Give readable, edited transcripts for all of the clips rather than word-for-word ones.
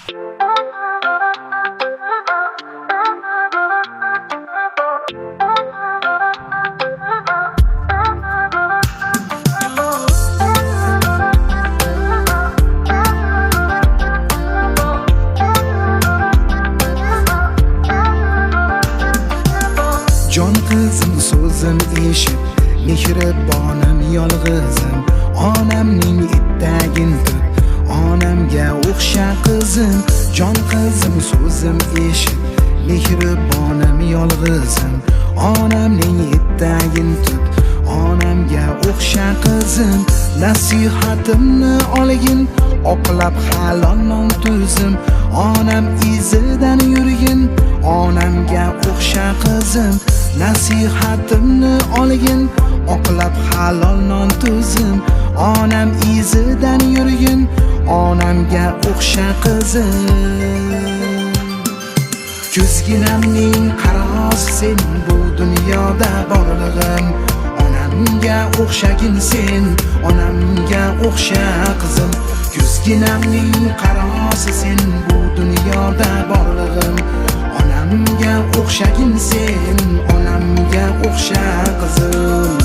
Jon qizim so'zim eshit, mehribonim yolg'izim, onamning ittagin tut, onamga o'xsha qizim. Jon qizim so'zim eshit, mehribonim yolg'izim, onamning ittagin tut, onamga o'xsha qizim. Nasihatimni olgin, oqlab halol non tuzim, onam izidan yurgin, onamga o'xsha qizim. Nasihatimni olgin, oqlab halol non tuzim, onam izidan yurgin, onamga o'xsha qizim. Ko'zginamning qarosi sen bu dunyoda borlig'im, onamga o'xshagin sen, onamga o'xsha qizim. Ko'zginamning qarosi sen bu dunyoda borlig'im, onamga o'xshagin sen, onamga o'xsha qizim.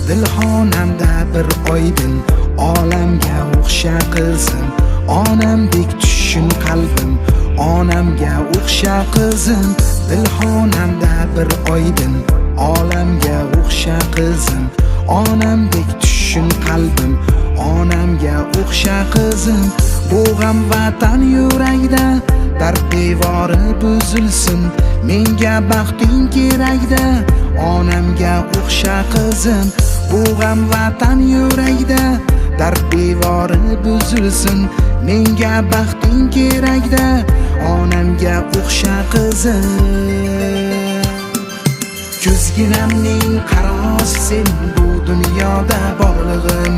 Dilxonamda bir oydin, olamga o'xsha qizim, onamdek tushsin qalbim, onamga o'xsha qizim. Dilxonamda bir oydin, olamga o'xsha qizim, onamdek tushsin qalbim, onamga o'xsha qizim. Bu g'am vatan yurakda, dard devori buzilsin, menga baxting kerakda, onamga o'xsha qizim. Bu g'am vatan yurakda, dard devori buzilsin, menga baxting kerakda, onamga o'xsha qizim. Ko'zginamning qarosi sen bu dunyoda borlig'im,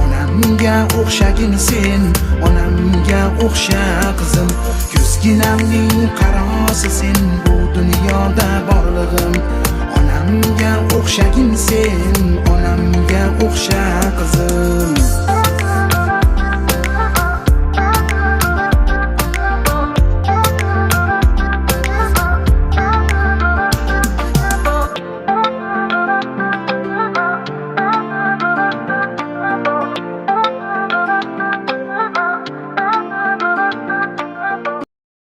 onamga o'xshagin sen, onamga o'xsha qizim. Ko'zginamning qarosi sen bu dunyoda borlig'im, onamga o'xshagin sen, onamga o'xsha